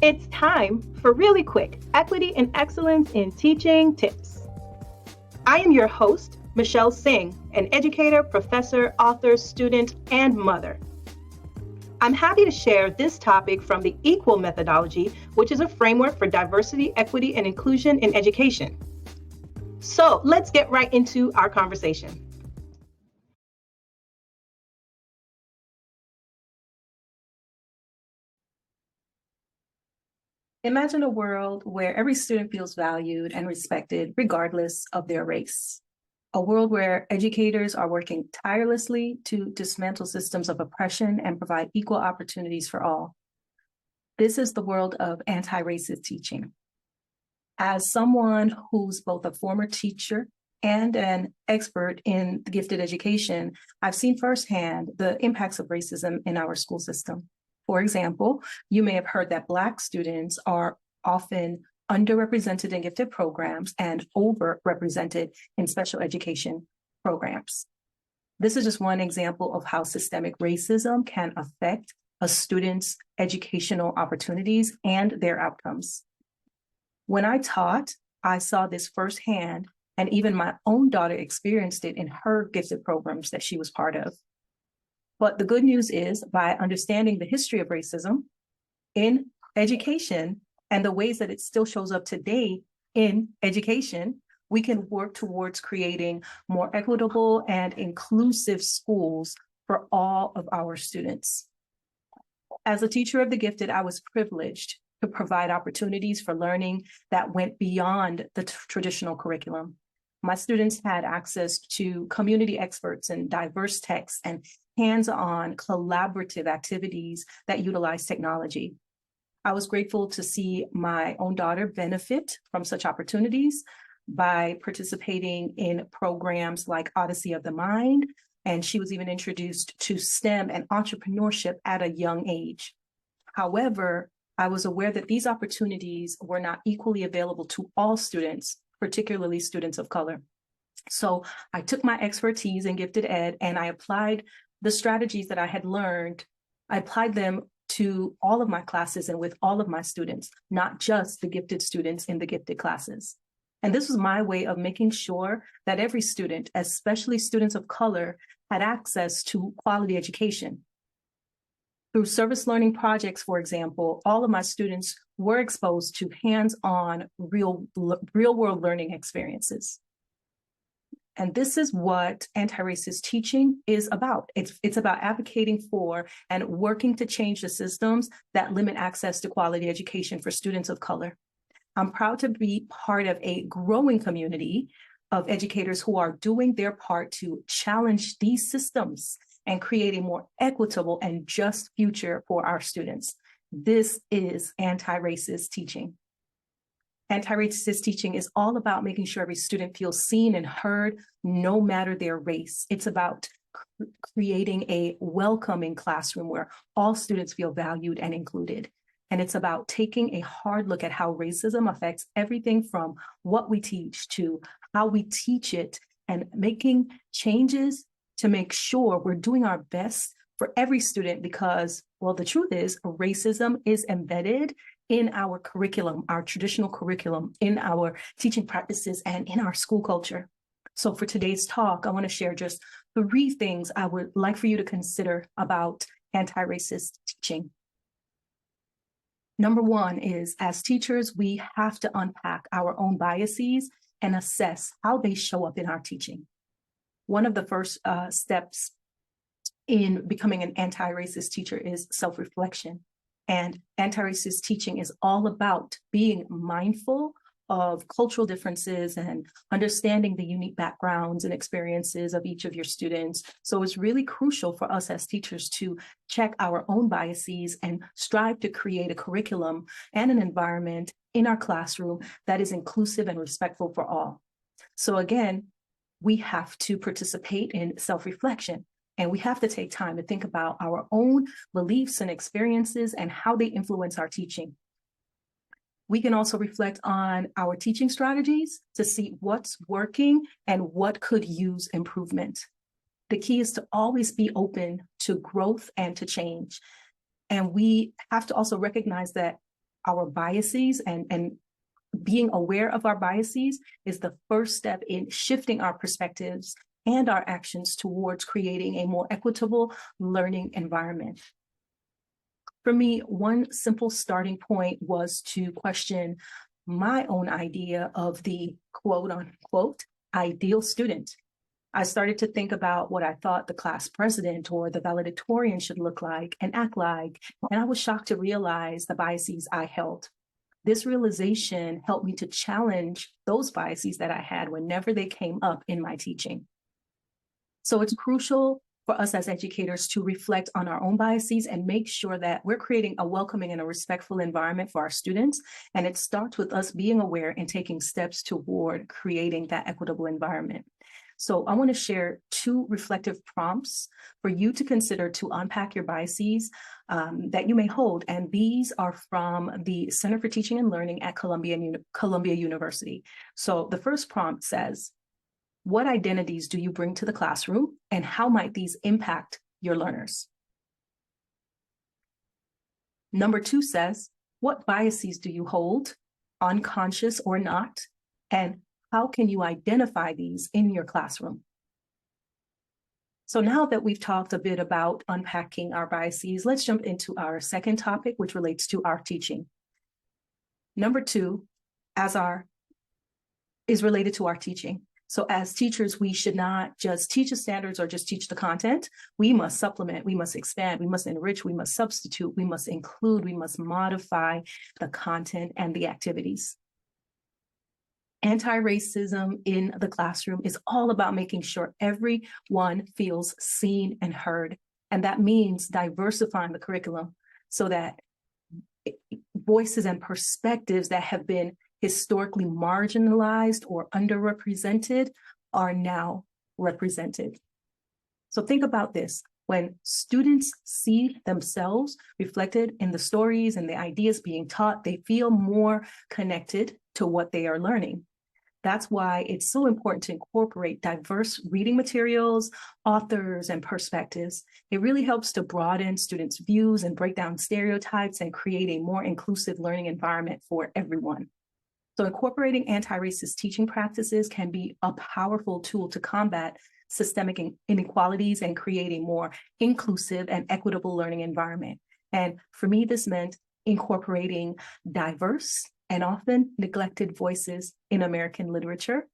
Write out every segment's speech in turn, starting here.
It's time for really quick equity and excellence in teaching tips. I am your host, Michelle Singh, an educator, professor, author, student, and mother. I'm happy to share this topic from the Equal methodology, which is a framework for diversity, equity, and inclusion in education. So let's get right into our conversation. Imagine a world where every student feels valued and respected regardless of their race. A world where educators are working tirelessly to dismantle systems of oppression and provide equal opportunities for all. This is the world of anti-racist teaching. As someone who's both a former teacher and an expert in gifted education, I've seen firsthand the impacts of racism in our school system. For example, you may have heard that Black students are often underrepresented in gifted programs and overrepresented in special education programs. This is just one example of how systemic racism can affect a student's educational opportunities and their outcomes. When I taught, I saw this firsthand, and even my own daughter experienced it in her gifted programs that she was part of. But the good news is, by understanding the history of racism in education and the ways that it still shows up today in education, we can work towards creating more equitable and inclusive schools for all of our students. As a teacher of the gifted, I was privileged to provide opportunities for learning that went beyond the traditional curriculum. My students had access to community experts and diverse texts and hands-on collaborative activities that utilize technology. I was grateful to see my own daughter benefit from such opportunities by participating in programs like Odyssey of the Mind, and she was even introduced to STEM and entrepreneurship at a young age. However, I was aware that these opportunities were not equally available to all students, particularly students of color. So I took my expertise in gifted ed and I applied the strategies that I had learned. I applied them to all of my classes and with all of my students, not just the gifted students in the gifted classes. And this was my way of making sure that every student, especially students of color, had access to quality education. Through service learning projects, for example, all of my students were exposed to hands-on real-world learning experiences. And this is what anti-racist teaching is about. It's about advocating for and working to change the systems that limit access to quality education for students of color. I'm proud to be part of a growing community of educators who are doing their part to challenge these systems and create a more equitable and just future for our students. This is anti-racist teaching. Anti-racist teaching is all about making sure every student feels seen and heard, no matter their race. It's about creating a welcoming classroom where all students feel valued and included. And it's about taking a hard look at how racism affects everything from what we teach to how we teach it, and making changes to make sure we're doing our best for every student, because, well, the truth is racism is embedded in our curriculum, our traditional curriculum, in our teaching practices, and in our school culture. So for today's talk, I want to share just 3 things I would like for you to consider about anti-racist teaching. Number 1 is, as teachers, we have to unpack our own biases and assess how they show up in our teaching. One of the first steps in becoming an anti-racist teacher is self-reflection. And anti-racist teaching is all about being mindful of cultural differences and understanding the unique backgrounds and experiences of each of your students. So it's really crucial for us as teachers to check our own biases and strive to create a curriculum and an environment in our classroom that is inclusive and respectful for all. So again, we have to participate in self-reflection. And we have to take time to think about our own beliefs and experiences and how they influence our teaching. We can also reflect on our teaching strategies to see what's working and what could use improvement. The key is to always be open to growth and to change. And we have to also recognize that our biases and being aware of our biases is the first step in shifting our perspectives and our actions towards creating a more equitable learning environment. For me, one simple starting point was to question my own idea of the quote unquote ideal student. I started to think about what I thought the class president or the valedictorian should look like and act like, and I was shocked to realize the biases I held. This realization helped me to challenge those biases that I had whenever they came up in my teaching. So it's crucial for us as educators to reflect on our own biases and make sure that we're creating a welcoming and a respectful environment for our students. And it starts with us being aware and taking steps toward creating that equitable environment. So I want to share 2 reflective prompts for you to consider to unpack your biases that you may hold. And these are from the Center for Teaching and Learning at Columbia University. So the first prompt says, what identities do you bring to the classroom and how might these impact your learners? Number 2 says, what biases do you hold, unconscious or not, and how can you identify these in your classroom? So now that we've talked a bit about unpacking our biases, let's jump into our second topic, which relates to our teaching. Number 2, is related to our teaching. So as teachers, we should not just teach the standards or just teach the content. We must supplement, we must expand, we must enrich, we must substitute, we must include, we must modify the content and the activities. Anti-racism in the classroom is all about making sure everyone feels seen and heard. And that means diversifying the curriculum so that voices and perspectives that have been historically marginalized or underrepresented are now represented. So think about this. When students see themselves reflected in the stories and the ideas being taught, they feel more connected to what they are learning. That's why it's so important to incorporate diverse reading materials, authors, and perspectives. It really helps to broaden students' views and break down stereotypes and create a more inclusive learning environment for everyone. So incorporating anti-racist teaching practices can be a powerful tool to combat systemic inequalities and create a more inclusive and equitable learning environment. And for me, this meant incorporating diverse and often neglected voices in American literature,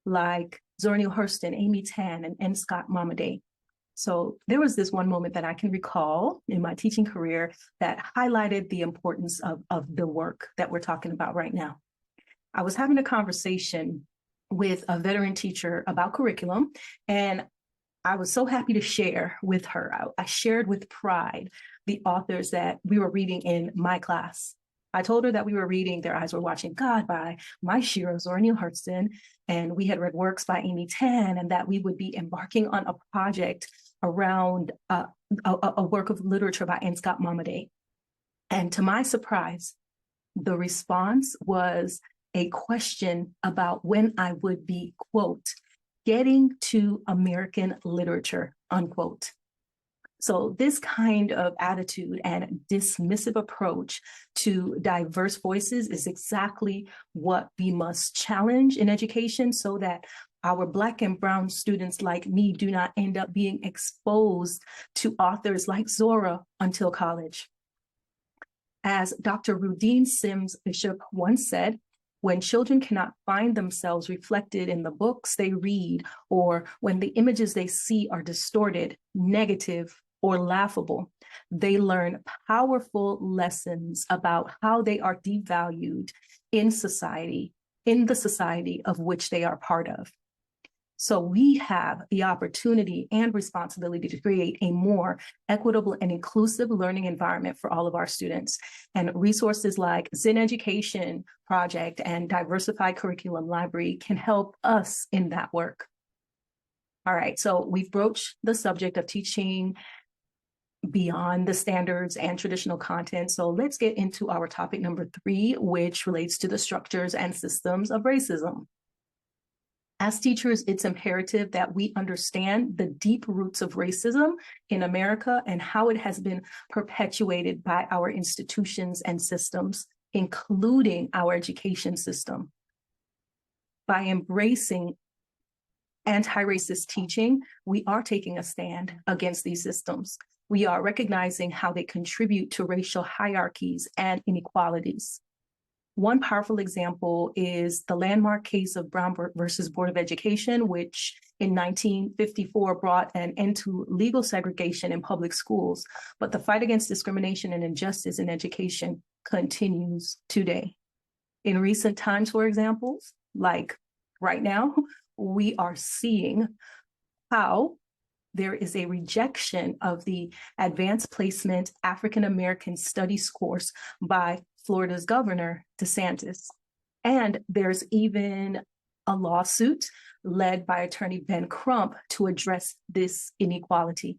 like Zora Neale Hurston, Amy Tan, and N. Scott Momaday. So there was this one moment that I can recall in my teaching career that highlighted the importance of the work that we're talking about right now. I was having a conversation with a veteran teacher about curriculum, and I was so happy to share with her. I shared with pride the authors that we were reading in my class. I told her that we were reading Their Eyes Were Watching God by my Shiro, Zora Neale Hurston, and we had read works by Amy Tan, and that we would be embarking on a project around a work of literature by N. Scott Momaday. And to my surprise, the response was a question about when I would be, quote, getting to American literature, unquote. So this kind of attitude and dismissive approach to diverse voices is exactly what we must challenge in education so that our Black and Brown students like me do not end up being exposed to authors like Zora until college. As Dr. Rudine Sims Bishop once said, when children cannot find themselves reflected in the books they read, or when the images they see are distorted, negative, or laughable, they learn powerful lessons about how they are devalued in society, in the society of which they are part of. So we have the opportunity and responsibility to create a more equitable and inclusive learning environment for all of our students. And resources like Zen Education Project and Diversified Curriculum Library can help us in that work. All right, so we've broached the subject of teaching beyond the standards and traditional content. So let's get into our topic number 3, which relates to the structures and systems of racism. As teachers, it's imperative that we understand the deep roots of racism in America and how it has been perpetuated by our institutions and systems. including our education system. By embracing anti-racist teaching, we are taking a stand against these systems. We are recognizing how they contribute to racial hierarchies and inequalities. One powerful example is the landmark case of Brown versus Board of Education, which in 1954 brought an end to legal segregation in public schools. But the fight against discrimination and injustice in education continues today. In recent times, for example, like right now, we are seeing how there is a rejection of the Advanced Placement African American Studies course by Florida's Governor DeSantis. And there's even a lawsuit led by attorney Ben Crump to address this inequality.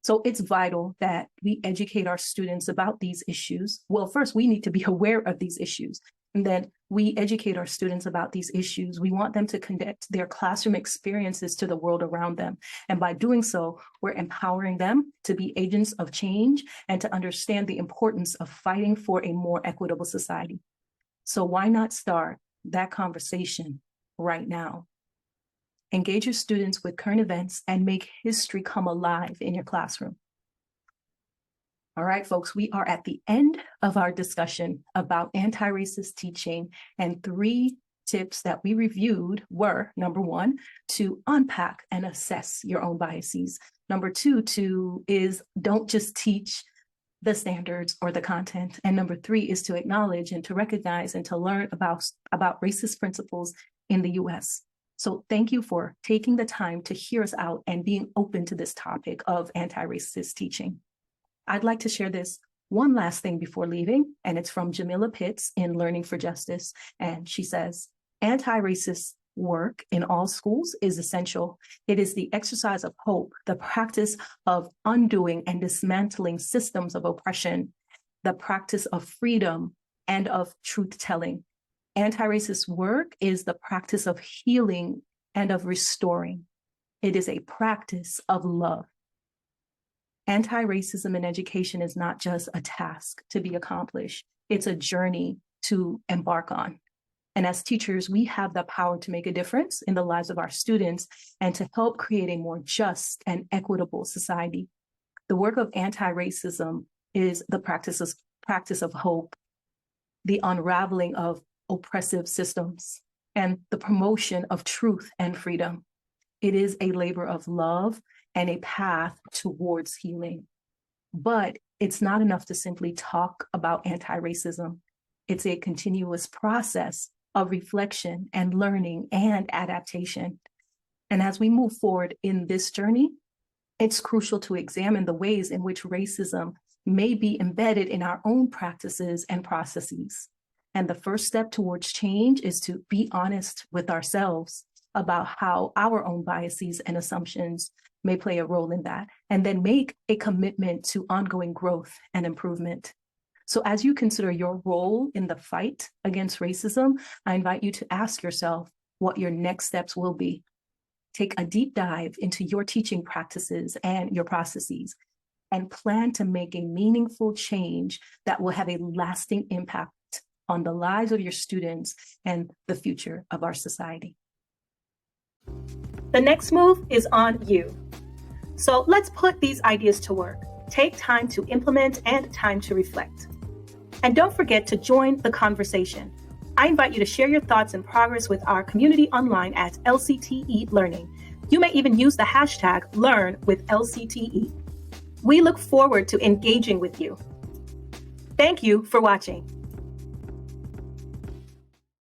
So it's vital that we educate our students about these issues. Well, first, we need to be aware of these issues. And then we educate our students about these issues. We want them to connect their classroom experiences to the world around them. And by doing so, we're empowering them to be agents of change and to understand the importance of fighting for a more equitable society. So why not start that conversation right now? Engage your students with current events and make history come alive in your classroom. All right, folks, we are at the end of our discussion about anti-racist teaching, and 3 tips that we reviewed were, number 1, to unpack and assess your own biases. Number 2 is don't just teach the standards or the content. And number 3 is to acknowledge and to recognize and to learn about racist principles in the US. So thank you for taking the time to hear us out and being open to this topic of anti-racist teaching. I'd like to share this one last thing before leaving, and it's from Jamila Pitts in Learning for Justice. And she says, anti-racist work in all schools is essential. It is the exercise of hope, the practice of undoing and dismantling systems of oppression, the practice of freedom and of truth-telling. Anti-racist work is the practice of healing and of restoring. It is a practice of love. Anti-racism in education is not just a task to be accomplished. It's a journey to embark on. And as teachers, we have the power to make a difference in the lives of our students and to help create a more just and equitable society. The work of anti-racism is the practice of hope, the unraveling of oppressive systems, and the promotion of truth and freedom. It is a labor of love and a path towards healing. But it's not enough to simply talk about anti-racism. It's a continuous process of reflection and learning and adaptation. And as we move forward in this journey, it's crucial to examine the ways in which racism may be embedded in our own practices and processes. And the first step towards change is to be honest with ourselves about how our own biases and assumptions may play a role in that, and then make a commitment to ongoing growth and improvement. So as you consider your role in the fight against racism, I invite you to ask yourself what your next steps will be. Take a deep dive into your teaching practices and your processes, and plan to make a meaningful change that will have a lasting impact on the lives of your students and the future of our society. The next move is on you. So let's put these ideas to work. Take time to implement and time to reflect. And don't forget to join the conversation. I invite you to share your thoughts and progress with our community online at LCT-E Learning. You may even use the hashtag #LearnWithLCT-E. We look forward to engaging with you. Thank you for watching.